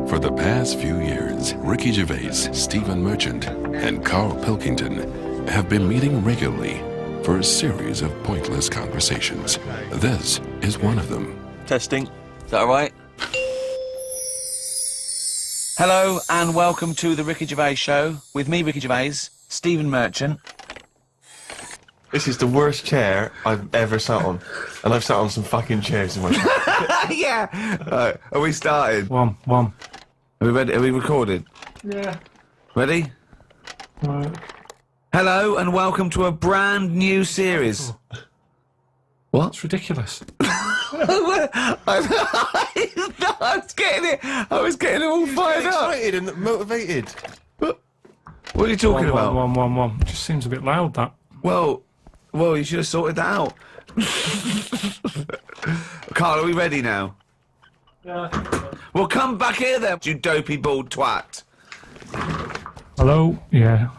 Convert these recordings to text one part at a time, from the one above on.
For the past few years, Ricky Gervais, Stephen Merchant, and Carl Pilkington have been meeting regularly for a series of pointless conversations. This is one of them. Testing. Is that all right? Hello and welcome to the Ricky Gervais Show with me, Ricky Gervais, Stephen Merchant. This is the worst chair I've ever sat on, and I've sat on some fucking chairs in my life. Yeah. Right, are we started? One. Are we ready? Are we recorded? Yeah. Ready? Right. Hello and welcome to a brand new series. What? It's ridiculous. I was getting it all fired up. Excited and motivated. What are you talking about? One. Just seems a bit loud, that. Well, you should have sorted that out. Carl, are we ready now? Yeah, I think so. Well, come back here then, you dopey bald twat. Hello? Yeah.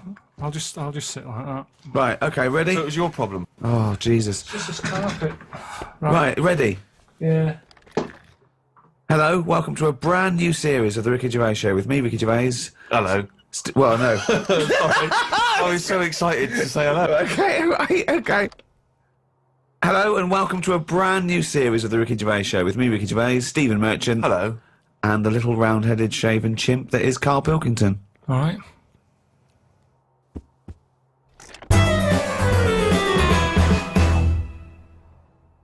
I'll just sit like that. Right, okay, ready? So it was your problem. Oh, Jesus. Just this carpet. Right, ready? Yeah. Hello, welcome to a brand new series of the Ricky Gervais Show with me, Ricky Gervais. Hello. Well, no. Sorry. I was so excited to say hello. Okay, right, okay. Hello and welcome to a brand new series of the Ricky Gervais Show with me, Ricky Gervais, Stephen Merchant. Hello. And the little round-headed shaven chimp that is Carl Pilkington. All right.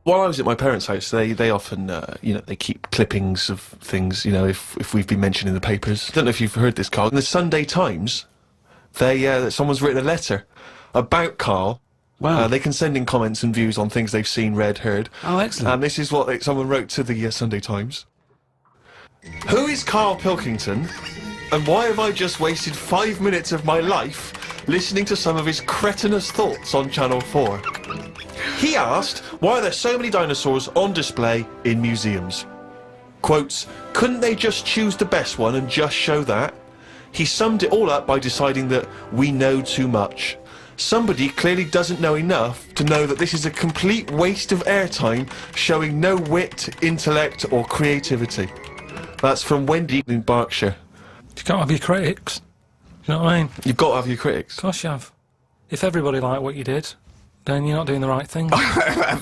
While I was at my parents' house, they often, they keep clippings of things, if we've been mentioned in the papers. I don't know if you've heard this, Carl. In the Sunday Times, someone's written a letter about Carl. Wow. They can send in comments and views on things they've seen, read, heard. Oh, excellent. And this is what someone wrote to the Sunday Times. Who is Carl Pilkington, and why have I just wasted 5 minutes of my life listening to some of his cretinous thoughts on Channel 4? He asked, why are there so many dinosaurs on display in museums? Quotes, couldn't they just choose the best one and just show that? He summed it all up by deciding that we know too much. Somebody clearly doesn't know enough to know that this is a complete waste of airtime, showing no wit, intellect or creativity. That's from Wendy in Berkshire. You can't have your critics. You know what I mean? You've got to have your critics. Of course you have. If everybody liked what you did, then you're not doing the right thing.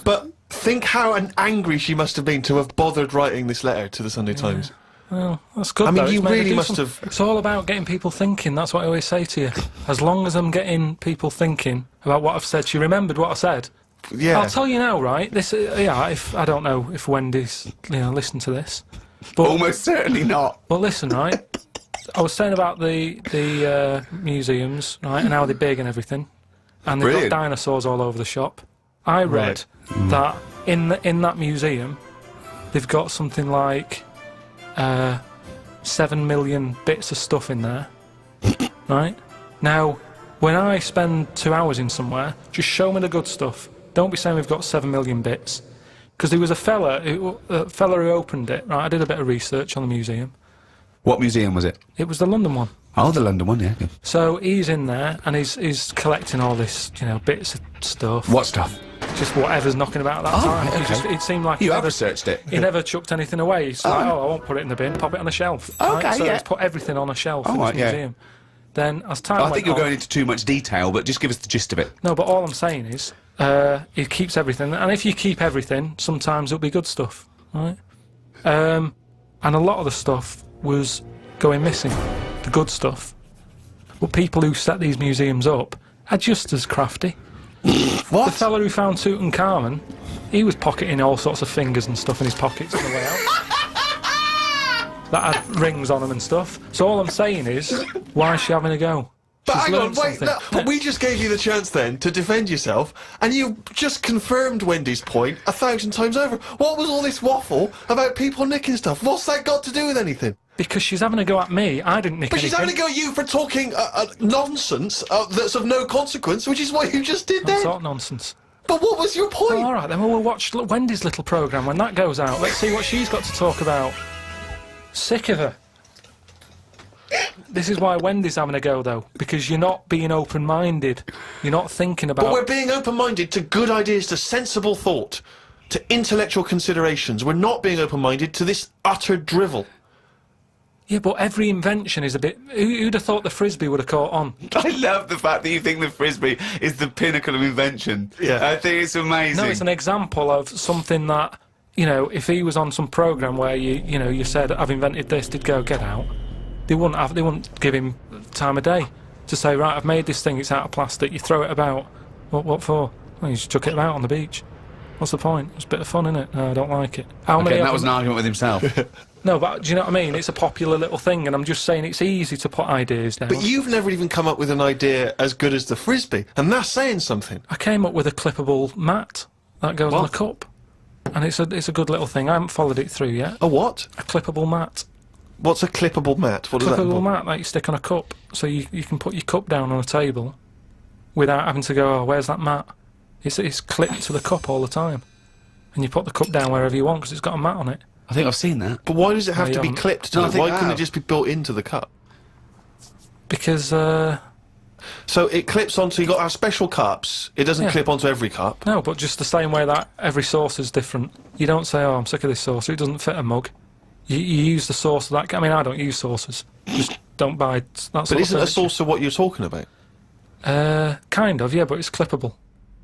But think how angry she must have been to have bothered writing this letter to the Sunday Times. Well, that's good. I mean, though. you It's made really a must decent- have... It's all about getting people thinking. That's what I always say to you. As long as I'm getting people thinking about what I've said, she remembered what I said. Yeah. I'll tell you now, right? This, if I don't know if Wendy's, listened to this, but Almost certainly not. Well, listen, right? I was saying about the museums, right, and how they're big and everything, and they've Brilliant. got dinosaurs all over the shop. I read that in that museum, they've got something like 7 million bits of stuff in there, right? Now, when I spend 2 hours in somewhere, just show me the good stuff. Don't be saying we've got 7 million bits. Because there was a fella who opened it, right? I did a bit of research on the museum. What museum was it? It was the London one. Oh, the London one, yeah. So he's in there and he's collecting all this, bits of stuff. What stuff? Just whatever's knocking about at that time. right, okay. It seemed like You he have never, researched it. he never chucked anything away. He's like, I won't put it in the bin, pop it on the shelf. Okay, right? So yeah. he's put everything on a shelf in right, this yeah. museum. Then, as time I went think you're on- going into too much detail, but just give us the gist of it. No, but all I'm saying is, he keeps everything, and if you keep everything, sometimes it'll be good stuff, right? And a lot of the stuff was going missing, the good stuff. But people who set these museums up are just as crafty. What? The fella who found Tutankhamun, he was pocketing all sorts of fingers and stuff in his pockets on the way out. That had rings on them and stuff. So all I'm saying is, why is she having a go? But She's hang on, learned wait, something. no, but we just gave you the chance then to defend yourself, and you just confirmed Wendy's point 1,000 times over. What was all this waffle about people nicking stuff? What's that got to do with anything? Because she's having a go at me. I didn't nick But she's anything. having a go at you for talking nonsense that's of no consequence, which is what you just did What then. sort of nonsense? But what was your point? All right, then we'll watch Wendy's little programme when that goes out. Let's see what she's got to talk about. Sick of her. This is why Wendy's having a go, though, because you're not being open-minded. You're not thinking about... But we're being open-minded to good ideas, to sensible thought, to intellectual considerations. We're not being open-minded to this utter drivel. Yeah, but every invention is a bit... Who'd have thought the Frisbee would have caught on? I love the fact that you think the Frisbee is the pinnacle of invention. Yeah. I think it's amazing. No, it's an example of something that, you know, if he was on some programme where you said, I've invented this, he'd go, get out. They wouldn't give him time of day to say, right, I've made this thing, it's out of plastic, you throw it about. What for? Well, you just chuck it about on the beach. What's the point? It's a bit of fun, isn't it? No, I don't like it. Okay, that was an argument with himself. No, but do you know what I mean? It's a popular little thing, and I'm just saying it's easy to put ideas down. But you've never even come up with an idea as good as the Frisbee, and that's saying something. I came up with a clippable mat that goes on a cup, and it's a good little thing. I haven't followed it through yet. A what? A clippable mat. What's a clippable mat? What does that Clippable involve? mat that you stick on a cup, so you can put your cup down on a table without having to go, oh, where's that mat? It's clipped to the cup all the time, and you put the cup down wherever you want because it's got a mat on it. I think I've seen that. But why does it have No, to you be haven't. clipped to No, I it? think Why I couldn't it have. just be built into the cup? Because So it clips onto, you got our special cups, it doesn't Yeah. clip onto every cup. no, but just the same way that every sauce is different. You don't say, oh, I'm sick of this sauce, it doesn't fit a mug. You use the sauce of that. I mean, I don't use sauces. Just don't buy that sort But of isn't a furniture. saucer what you're talking about? Kind of, yeah, but it's clippable.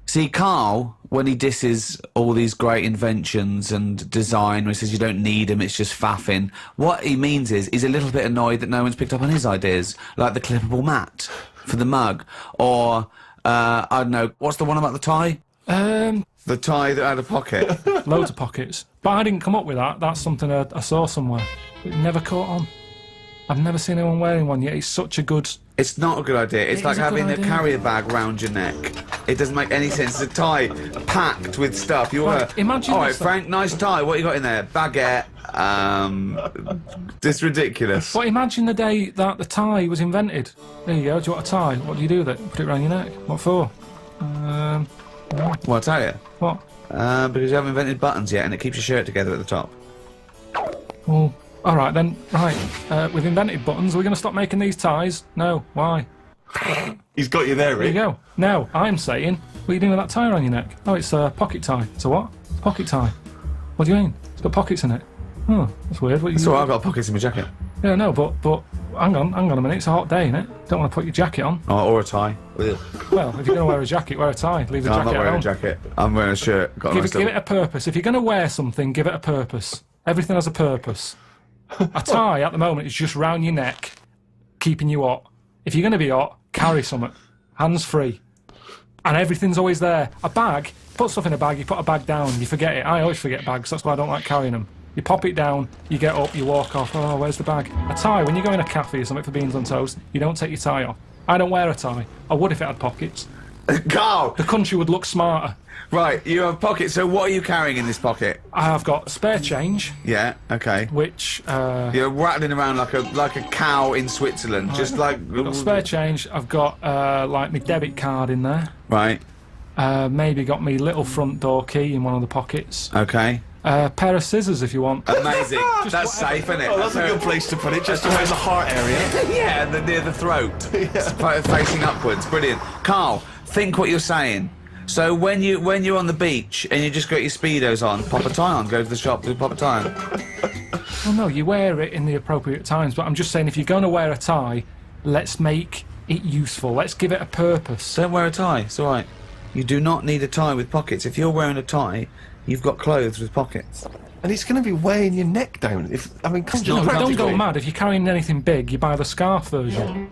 See, Carl, when he disses all these great inventions and design, when he says you don't need them, it's just faffing, what he means is he's a little bit annoyed that no one's picked up on his ideas, like the clippable mat for the mug, or, I don't know, what's the one about the tie? The tie that had a pocket. Loads of pockets. But I didn't come up with that. That's something I saw somewhere. It never caught on. I've never seen anyone wearing one yet. It's such a good... It's not a good idea. It's It like is a good having a idea. carrier bag round your neck. It doesn't make any sense. It's a tie packed with stuff. You Right, want to... imagine All right, this, though. Frank, nice tie. What you got in there? Baguette. It's ridiculous. But imagine the day that the tie was invented. There you go. Do you want a tie? What do you do with it? Put it around your neck. What for? Well, I'll tell you. What? Because you haven't invented buttons yet and it keeps your shirt together at the top. Well, all right then. Right. We've invented buttons. Are we going to stop making these ties? No. Why? He's got you there, There you Rick. go. Now, I'm saying, what are you doing with that tie around your neck? Oh, it's a pocket tie. It's a what? It's a pocket tie. What do you mean? It's got pockets in it. Oh, that's weird. What you... So I've got pockets in my jacket. Yeah, no, but hang on a minute. It's a hot day, innit? Don't want to put your jacket on. Oh, or a tie. Well, if you're going to wear a jacket, wear a tie. Leave the No, I'm jacket not wearing at a home. jacket. I'm wearing a shirt. Got a Give nice it a purpose. If you're going to wear something, give it a purpose. Everything has a purpose. A tie at the moment is just round your neck, keeping you hot. If you're going to be hot, carry something. Hands free. And everything's always there. A bag, put stuff in a bag, you put a bag down, you forget it. I always forget bags, that's why I don't like carrying them. You pop it down, you get up, you walk off, oh, where's the bag? A tie, when you go in a cafe or something for beans on toast, you don't take your tie off. I don't wear a tie. I would if it had pockets. Carl! The country would look smarter. Right, you have pockets. So what are you carrying in this pocket? I have got spare change, Yeah, okay. which... You're rattling around like a cow in Switzerland, just like... I've got spare change. I've got like my debit card in there. Right, Maybe got me little front door key in one of the pockets. okay. Pair of scissors if you want. Amazing. That's safe, isn't it? Oh, that's a good place to put it, just around the heart area. Yeah, and then near the throat. It's facing upwards. Brilliant. Carl, think what you're saying. So when you're on the beach and you just got your Speedos on, pop a tie on, go to the shop, pop a tie on. Well, no, you wear it in the appropriate times. But I'm just saying, if you're going to wear a tie, let's make it useful. Let's give it a purpose. Don't wear a tie, it's alright. You do not need a tie with pockets. If you're wearing a tie, you've got clothes with pockets. And it's going to be weighing your neck down. Come on, Don't practically. go mad. If you're carrying anything big, you buy the scarf version.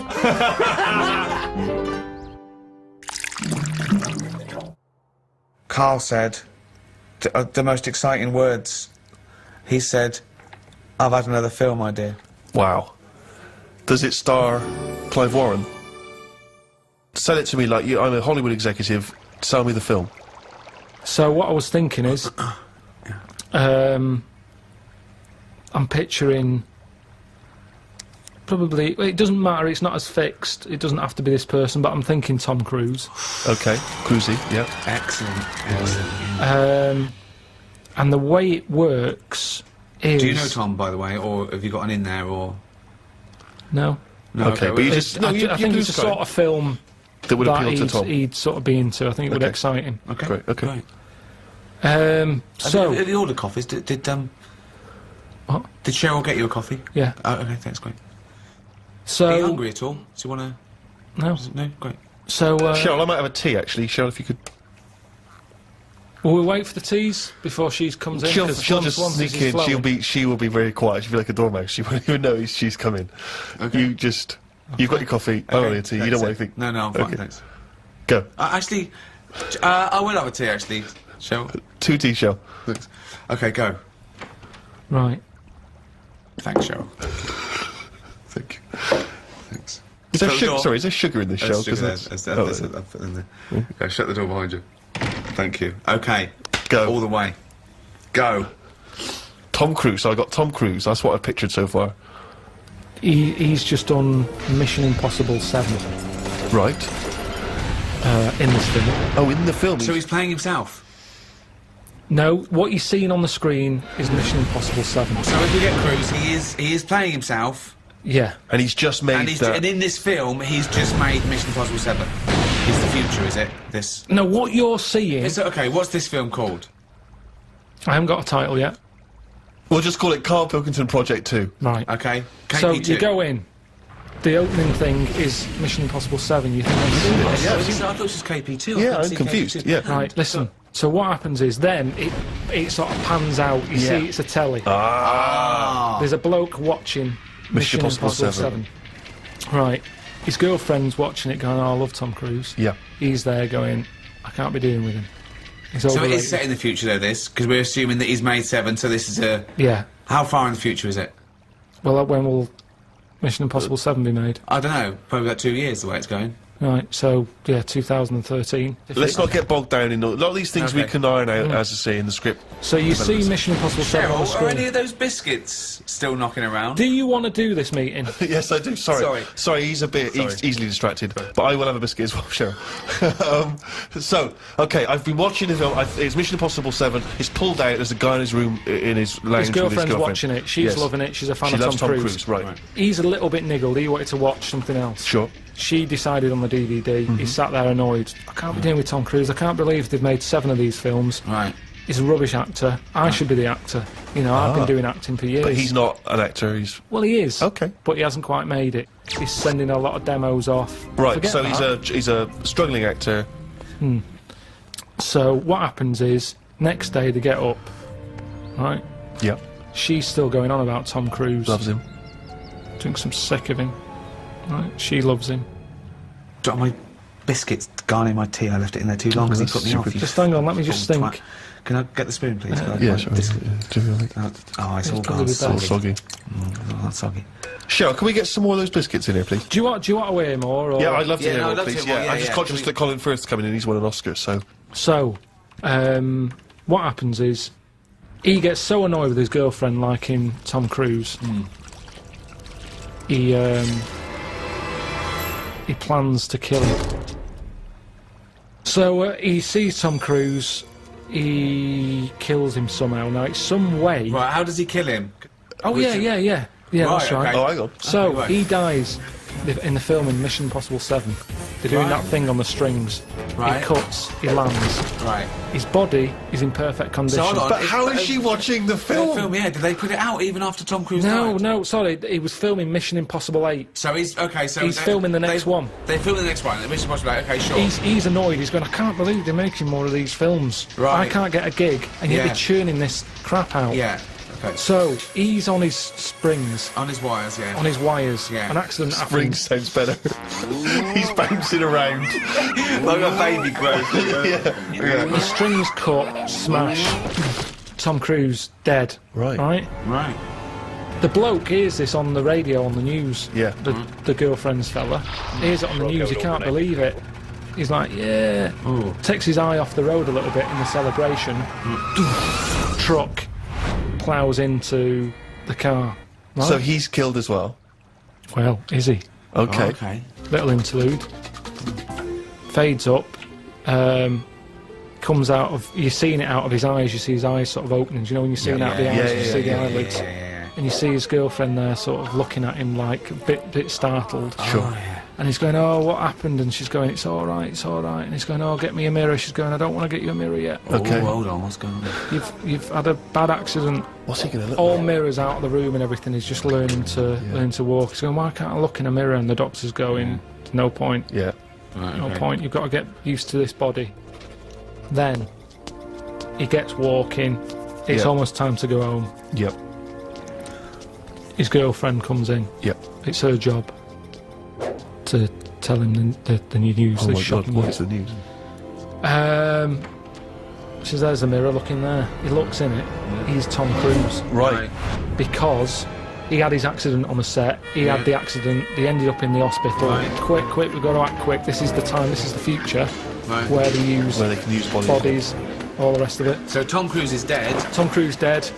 Carl said the most exciting words. He said, I've had another film idea. Wow. Does it star Clive Warren? Sell it to me like I'm a Hollywood executive. Sell me the film. So what I was thinking is, I'm picturing probably. Well, it doesn't matter. It's not as fixed. It doesn't have to be this person. But I'm thinking Tom Cruise. Okay, Cruisey, yeah. Excellent. And the way it works is. Do you know Tom, by the way, or have you got an in there, or...? No. No, Okay, but you It's- just... No, you I think do it's the describe sort of film that would that appeal to Tom. he'd sort of be into. I think it would Okay. excite him. Okay. Great, okay. Great. So Have you ordered coffees? Did What? Did Cheryl get you a coffee? Yeah. Oh, okay, thanks, great. So... Are you hungry at all? Do you want to... No. No? Great. So, Cheryl, I might have a tea, actually. Cheryl, if you could... will we wait for the teas before she comes in? She'll 'Cause just once sneak this is in. flowing. She will be very quiet. She'll be like a dormouse. She won't even know she's coming. Okay. You just... You've got your coffee. I want your tea. You don't want anything. No, I'm fine, Okay. thanks. Go. Actually, I will have a tea, actually, Cheryl. 2 tea, Cheryl. Thanks. Okay, go. Right. Thanks, Cheryl. Thank you. Thanks. Is there Shut the sugar? door. Sorry, is there sugar in this There's show? sugar there. That's- I'll put it in there. Okay, shut the door behind you. Thank you. Okay. Go. All the way. Go. Tom Cruise. So I got Tom Cruise. That's what I've pictured so far. He's just done Mission Impossible 7 Right. in this film. Oh, in the film. So he's playing himself? No, what you're seeing on the screen is Mission Impossible 7. So if we get Cruise, he is playing himself, Yeah. and he's just made and in this film, he's just made Mission Impossible 7. Is the future, is it? This... No, what you're seeing... Okay, what's this film called? I haven't got a title yet. We'll just call it Carl Pilkington Project 2. Right. Okay. KP2. So you go in. The opening thing is Mission Impossible 7. You think that's I thought it was just KP2. Yeah, I'm confused. KP2. Yeah. right? Listen. So what happens is then it sort of pans out. You Yeah. see, it's a telly. Ah. There's a bloke watching Mission Impossible 7. Right. His girlfriend's watching it, going, "Oh, I love Tom Cruise." Yeah. He's there going, "I can't be doing with him. He's So it overrated." is set in the future, though, this? Because we're assuming that he's made 7, so this is a... Yeah. How far in the future is it? Well, when will Mission Impossible 7 be made? I don't know. Probably about 2 years, the way it's going. Right. So yeah, 2013. Let's not get bogged down in a lot of these things we Okay. can iron out, as I say, in the script. So you see Mission Impossible 7 on the Cheryl, are any screen. of those biscuits still knocking around? Do you want to do this meeting? Yes, I do. Sorry, he's a bit easily distracted. But I will have a biscuit as well, Cheryl. So, okay, I've been watching the film. It's Mission Impossible 7. It's pulled out. There's a guy in his room, in his lounge His with his girlfriend's girlfriend. watching it. She's Yes. loving it. She's a fan She of loves Tom Cruise. right. He's a little bit niggled. He wanted to watch something else. Sure. She decided on the DVD. He sat there annoyed. I can't be dealing with Tom Cruise. I can't believe they've made 7 of these films. Right. He's a rubbish actor. I should be the actor. You know, I've been doing acting for years. But he's not an actor, he's... Well, he is. Okay. But he hasn't quite made it. He's sending a lot of demos off. Right, Forget so that. he's a struggling actor. So what happens is, next day they get up, right? Yep. She's still going on about Tom Cruise. Loves him. Thinks I'm sick of him. Right? She loves him. Got my biscuits gone in my tea. I left it in there too long because he that's put me off. stupid. you Just hang on, let me just fucking think. twat. Can I get the spoon, please? Yeah, sure. This- Do you think? Oh, it's all probably gone. the All best. soggy. Oh, that's soggy. Cheryl, can we get some more of those biscuits in here, please? Do you want to weigh more? Or? Yeah, I'd love to Yeah, hear no, more, I'd love to please. hear more, Yeah, yeah, I'm just yeah. conscious that Colin Firth's coming in. He's won an Oscar, so... So, what happens is, he gets so annoyed with his girlfriend liking Tom Cruise. He plans to kill him. So he sees Tom Cruise. He kills him somehow. Now it's some way. Right, how does he kill him? Oh yeah, that's Right, right. okay. Oh, hang on. So right. he dies in the film in Mission Impossible 7. They're doing Right. that thing on the strings. Right. He cuts, he lands. Right. His body is in perfect condition. hold on. But how is she watching the film? Film, yeah. Did they put it out even after Tom Cruise No, died? no, sorry. He was filming Mission Impossible 8. So he's okay. So He's filming the next one. They're filming the next one. The Mission Impossible. Okay, sure. He's annoyed. He's going, I can't believe they're making more of these films. Right. I can't get a gig, and yet Yeah. they're churning this crap out. Yeah. Okay. So he's on his springs, On his wires, yeah. on his wires. Yeah. An accident Spring happens. sounds better. He's bouncing around. like a baby growth. His strings cut, smash. Tom Cruise dead. Right. Right. Right. The bloke hears this on the radio, on the news. Yeah. The girlfriend's fella hears it on the news. He can't believe it. He's like, yeah. Takes his eye off the road a little bit in the celebration. Truck plows into the car. Right? So he's killed as well. Well, is he? Okay. Oh, okay. Little interlude. Fades up. Comes out of. You're seeing it out of his eyes. You see his eyes sort of opening. Do you know when you're seeing out the eyes? yeah, you yeah, see the yeah, eyelids. And you see his girlfriend there, sort of looking at him like a bit startled. Sure. And he's going, oh, what happened? And she's going, it's all right, it's all right. And he's going, oh, get me a mirror. She's going, I don't want to get you a mirror yet. Okay. Oh, hold on, what's going on? You've had a bad accident. What's he going to look All like? mirrors out of the room and everything. He's just learning to walk. He's going, why can't I look in a mirror? And the doctor's going, no point. Yeah. Right, No okay. point. You've got to get used to this body. Then he gets walking. It's Yeah. almost time to go home. Yep. His girlfriend comes in. Yep. It's her job to tell him the new news. Oh the my God, shocking what news. is the news? She says, there's a mirror, look in there. He looks in it. He's Tom Cruise. Right. Because he had his accident on the set. He had the accident. He ended up in the hospital. Right. Quick, we've got to act quick. This is the time. This is the future. Right. Where they use Where they can use bodies, all the rest of it. So Tom Cruise is dead. Tom Cruise dead.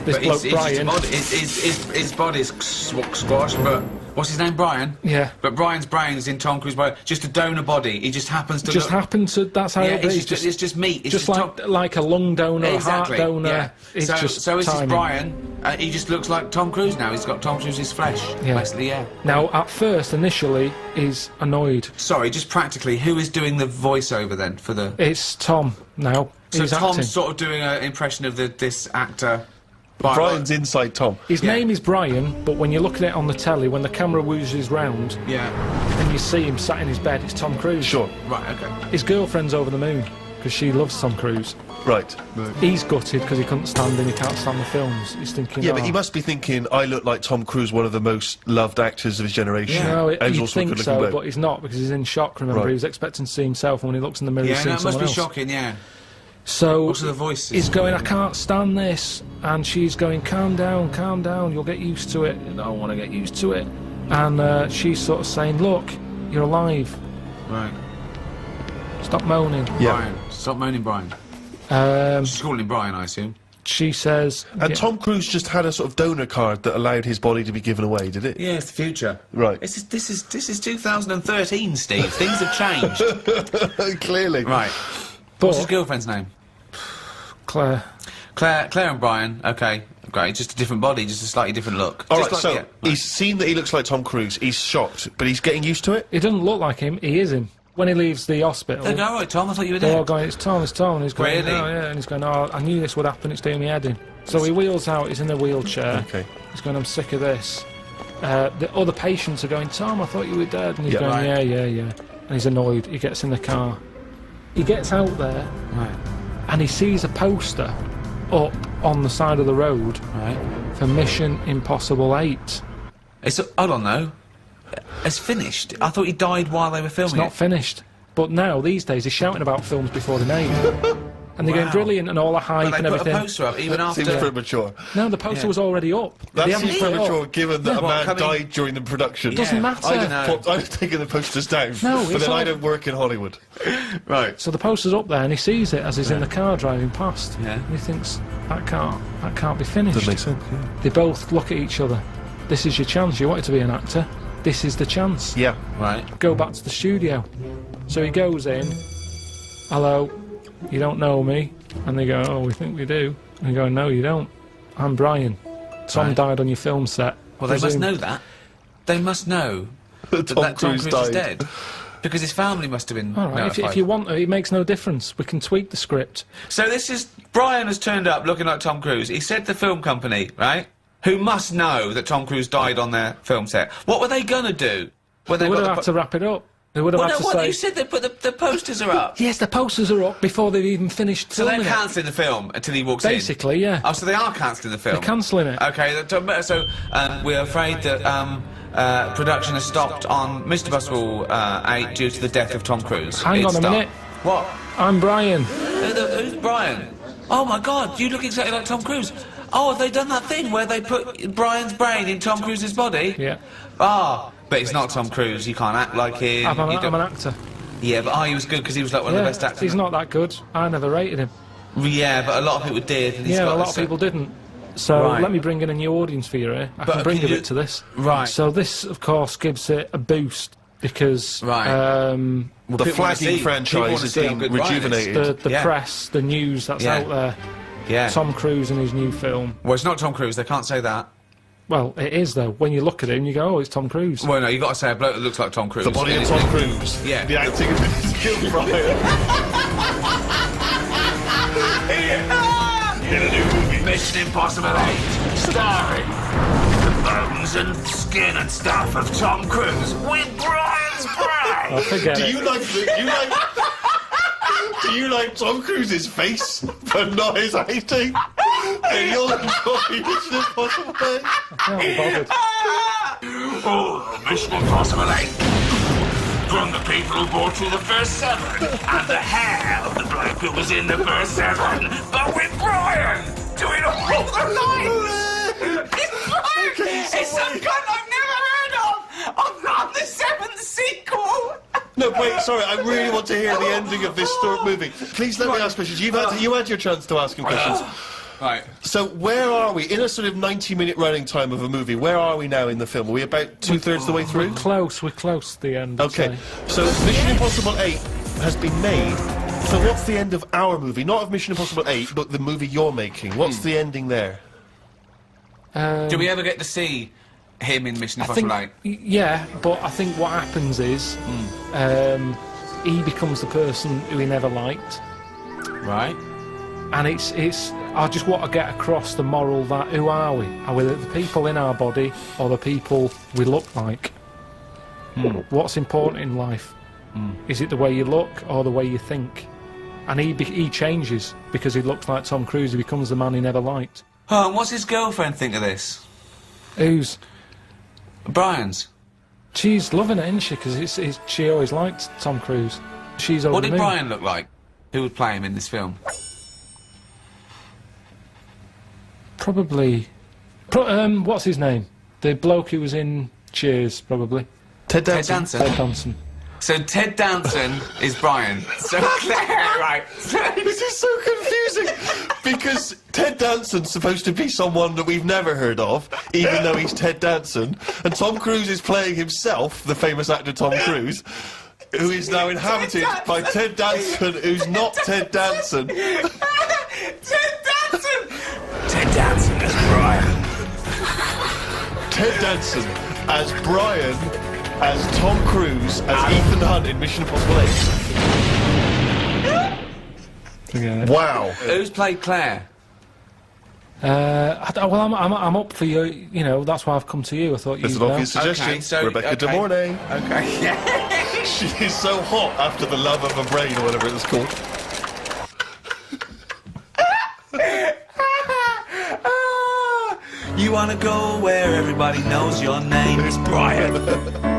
This But bloke, it's Bryan. his body's squashed, but what's his name? Bryan? Yeah. But Bryan's brain is in Tom Cruise's body. Just a donor body. He just happens to Just look... happened to. That's how Yeah, it is. it's just meat. It's just Tom- like a lung donor, Exactly. a heart donor. Yeah. It's just so this is timing. Bryan. He just looks like Tom Cruise now. He's got Tom Cruise's flesh. Yeah. Basically, yeah. Now, at first, initially, he's annoyed. Sorry, just practically, who is doing the voiceover then for the... It's Tom now. So He's Tom's acting. sort of doing an impression of this actor. Brian's inside Tom. His Yeah. name is Bryan, but when you look at it on the telly, when the camera whoozes round Yeah. and you see him sat in his bed, it's Tom Cruise. Sure. Right, okay. His girlfriend's over the moon because she loves Tom Cruise. Right. He's gutted because he couldn't stand him, he can't stand the films. He's thinking, Yeah, oh. but he must be thinking, I look like Tom Cruise, one of the most loved actors of his generation. No, And he's you'd also a think good-looking so, bloke. but he's not because he's in shock, remember? Right. He was expecting to see himself, and when he looks in the mirror, he's Yeah, seeing no, it must someone be else. shocking, yeah. So Also the voices. he's going, I can't stand this, and she's going, calm down, you'll get used to it. I don't want to get used to it. And she's sort of saying, look, you're alive, Right. stop moaning. Yeah. Bryan. Stop moaning, Bryan. She's calling him Bryan, I assume. She says, And yeah, Tom Cruise just had a sort of donor card that allowed his body to be given away, did it? Yeah, it's the future. Right. This is 2013, Steve. Things have changed. Clearly. Right. but What's his girlfriend's name? Claire, Claire and Bryan. Okay, great. Just a different body, just a slightly different look. All Just right, like- so yeah, right. he's seen that he looks like Tom Cruise. He's shocked, but he's getting used to it. he doesn't look like him, he is him. When he leaves the hospital, They go, all right, Tom. I thought you were they're all dead. going, it's Tom, and he's going, Really? oh yeah, and he's going, oh, I knew this would happen, it's doing me head in. So he wheels out, he's in a wheelchair. Okay. He's going, I'm sick of this. The other patients are going, Tom, I thought you were dead. And he's Yeah. going, Right. yeah. And he's annoyed. He gets in the car. He gets out there Right. and he sees a poster up on the side of the road Right. for Mission Impossible 8. Hold on, though. It's finished. I thought he died while they were filming It's not it. finished. But now, these days, he's shouting about films before they're made. And they're going Wow. brilliant and all the hype But and they put everything. a poster up even Seems after. premature. No, the poster Yeah. was already up. That They haven't seems put it up. premature, given that a What, man coming- died during the production. Doesn't Yeah. matter. I've taken the posters down, No, but it's then I all- don't work in Hollywood. Right. So the poster's up there and he sees it as he's in the car driving past. Yeah. And he thinks, that can't be finished. Doesn't make sense. Yeah. They both look at each other. This is your chance. You wanted to be an actor. This is the chance. Yeah. Right. Go back to the studio. So he goes in. Hello, you don't know me? And they go, oh, we think we do. And they go, no, you don't. I'm Bryan. Tom Right. died on your film set. Well, they must Presume- know that. They must know Tom that Tom Cruise Cruise is died. dead. Because his family must have been All right, if notified. you want to, it makes no difference. We can tweak the script. So this is... Bryan has turned up looking like Tom Cruise. He said the film company, right, who must know that Tom Cruise died on their film set. What were they going to do? When They would got have had to wrap it up. They would have Well, had no, to what? say... You said they put the posters are up. Yes, the posters are up before they've even finished So they're filming it. cancelling the film until he walks in? Basically, yeah. Oh, so they are cancelling the film? They're cancelling it. Okay, so we're afraid that production has stopped on Mr. Buswell 8 due to the death of Tom Cruise. Hang on a minute. What? I'm Bryan. Who's Bryan? Oh my God, you look exactly like Tom Cruise. Oh, have they done that thing where they put Bryan's brain in Tom Cruise's body? Yeah. Ah, but it's not Tom Cruise. You can't act like him. I'm You an don't- actor. Yeah, but he was good because he was like one of Yeah, the best actors. he's not that good. I never rated him. Yeah, but a lot of people did. And he's Yeah, got a lot this, of people didn't. So Right. let me bring in a new audience for you here. I But can bring can a you- bit to this. Right. So this, of course, gives it a boost because Right. Well, the People wanna flagging see- franchise people wanna has see how been good Bryan is. rejuvenated. the Yeah. press, the news that's Yeah. out there, Yeah. Tom Cruise and his new film. Well, it's not Tom Cruise. They can't say that. Well, it is though. When you look at him, you go, "Oh, it's Tom Cruise." Well, no, you got to say a bloke that looks like Tom Cruise. The body of Tom Cruise. Yeah. The acting ability of Bryan. In a new movie. Mission Impossible 8, starring the bones and skin and stuff of Tom Cruise with Bryan's brain. I forget Do it. you like Tom Cruise's face, but not his acting? And you'll enjoy Mission Impossible 8? Can't be bothered. Oh, Mission Impossible 8. From the people who brought you the first 7, and the hair of the bloke who was in the first 7, but with Bryan doing all the lines. It's Bryan. It's some cunt I've never heard of. On the 7th sequel. No, wait, sorry, I really want to hear the ending of this movie. Please let me ask questions. You had your chance to ask him questions. Right. So where are we? In a sort of 90-minute running time of a movie, where are we now in the film? Are we about two-thirds the way through? We're close to the end. I'd Okay, say. so Mission Impossible 8 has been made. So what's the end of our movie? Not of Mission Impossible 8, but the movie you're making. What's the ending there? Do we ever get to see him in Mission I Impossible think, 8? yeah, but I think what happens is he becomes the person who he never liked, Right. and it's. I just want to get across the moral that who are we? Are we the people in our body or the people we look like? What's important in life? Is it the way you look or the way you think? And he changes because he looks like Tom Cruise. He becomes the man he never liked. Oh, and what's his girlfriend think of this? Who's? Bryan's. She's loving it, isn't she? Because she always liked Tom Cruise. She's over What the did moon. Bryan look like? Who would play him in this film? Probably. What's his name? The bloke who was in Cheers, probably. Ted Ted Danson. Danson. Ted Danson. So Ted Danson is Bryan. So Claire, right. This is so confusing because Ted Danson's supposed to be someone that we've never heard of, even though he's Ted Danson, and Tom Cruise is playing himself, the famous actor Tom Cruise, who is now inhabited by Ted Danson, who's not Ted Danson. Ted Danson. Ted Danson as Bryan. Ted Danson as Bryan, as Tom Cruise, as Ethan Hunt in Mission Impossible 8. Wow. Who's played Claire? I'm up for you. You know, that's why I've come to you. I thought It's you'd an know. obvious suggestion. Okay, so- Rebecca De okay. Mornay. Okay. Yeah. She is so hot after the love of a brain or whatever it's called. You wanna go where everybody knows your name is Bryan.